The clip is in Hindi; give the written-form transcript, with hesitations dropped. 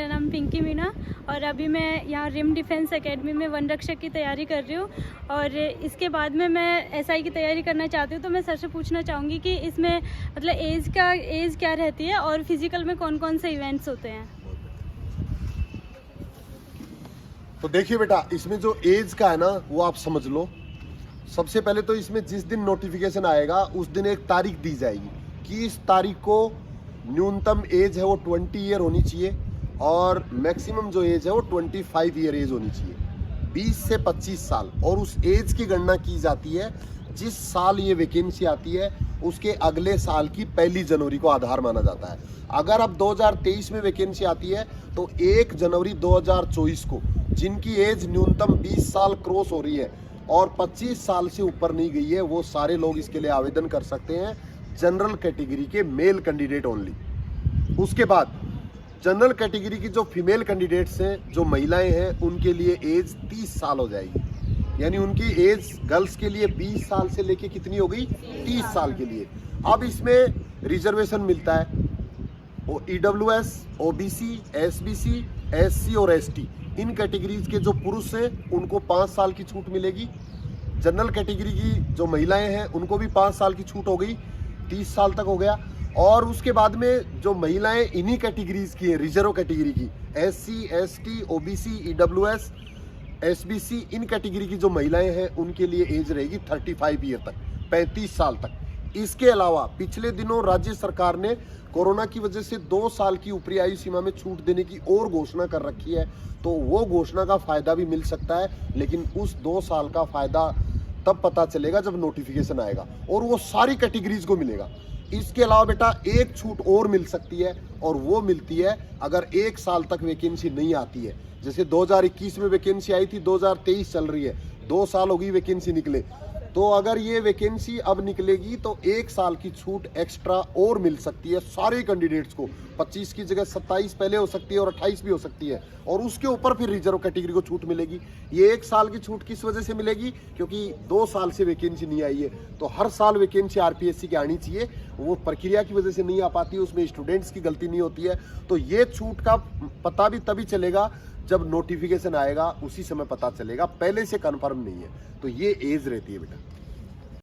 नाम पिंकी मीना और अभी मैं यहाँ रिम डिफेंस एकेडमी में वन रक्षक की तैयारी कर रही हूँ और इसके बाद में मैं एसआई की तैयारी करना चाहती हूँ। तो मैं सर से पूछना चाहूँगी कि इसमें मतलब एज क्या रहती है और फिजिकल में कौन कौन से इवेंट्स होते हैं। तो देखिए बेटा, इसमें जो एज का है ना वो आप समझ लो। सबसे पहले तो इसमें जिस दिन नोटिफिकेशन आएगा उस दिन एक तारीख दी जाएगी कि इस तारीख को न्यूनतम एज है वो 20 ईयर होनी चाहिए और मैक्सिमम जो एज है वो 25 ईयर एज होनी चाहिए, 20 से 25 साल। और उस एज की गणना की जाती है जिस साल ये वैकेंसी आती है उसके अगले साल की 1 जनवरी को आधार माना जाता है। अगर अब 2023 में वैकेंसी आती है तो 1 जनवरी 2024 को जिनकी एज न्यूनतम 20 साल क्रॉस हो रही है और 25 साल से ऊपर नहीं गई है वो सारे लोग इसके लिए आवेदन कर सकते हैं, जनरल कैटेगरी के मेल कैंडिडेट ओनली। उसके बाद जनरल कैटेगरी की जो फीमेल कैंडिडेट्स हैं, जो महिलाएं हैं, उनके लिए एज 30 साल हो जाएगी। यानी उनकी एज गर्ल्स के लिए 20 साल से लेके कितनी हो गई, 30 साल के लिए। अब इसमें रिजर्वेशन मिलता है, वो EWS, OBC, SBC, SC और ST इन कैटेगरीज के जो पुरुष हैं उनको 5 साल की छूट मिलेगी। जनरल कैटेगरी की जो महिलाएं हैं उनको भी 5 साल की छूट हो गई, 30 साल तक हो गया। और उसके बाद में जो महिलाएं इन्हीं कैटेगरीज की हैं, रिजर्व कैटेगरी की, SC, ST, OBC, EWS, SBC इन कैटेगरी की जो महिलाएं हैं उनके लिए एज रहेगी 35 ईयर तक, 35 साल तक। इसके अलावा पिछले दिनों राज्य सरकार ने कोरोना की वजह से 2 साल की ऊपरी आयु सीमा में छूट देने की और घोषणा कर रखी है, तो वो घोषणा का फायदा भी मिल सकता है, लेकिन उस 2 साल का फायदा तब पता चलेगा जब नोटिफिकेशन आएगा और वो सारी कैटेगरीज को मिलेगा। इसके अलावा बेटा एक छूट और मिल सकती है और वो मिलती है अगर 1 साल तक वैकेंसी नहीं आती है। जैसे 2021 में वैकेंसी आई थी, 2023 चल रही है, 2 साल हो गई वैकेंसी निकले, तो अगर ये वैकेंसी अब निकलेगी तो 1 साल की छूट एक्स्ट्रा और मिल सकती है सारे कैंडिडेट्स को। 25 की जगह 27 पहले हो सकती है और 28 भी हो सकती है, और उसके ऊपर फिर रिजर्व कैटेगरी को छूट मिलेगी। ये 1 साल की छूट किस वजह से मिलेगी, क्योंकि 2 साल से वैकेंसी नहीं आई है, तो हर साल वैकेंसी RPSC की आनी चाहिए। वो प्रक्रिया की वजह से नहीं आ पाती, उसमें स्टूडेंट्स की गलती नहीं होती है। तो ये छूट का पता भी तभी चलेगा जब नोटिफिकेशन आएगा, उसी समय पता चलेगा, पहले से कन्फर्म नहीं है। तो ये एज रहती है बेटा।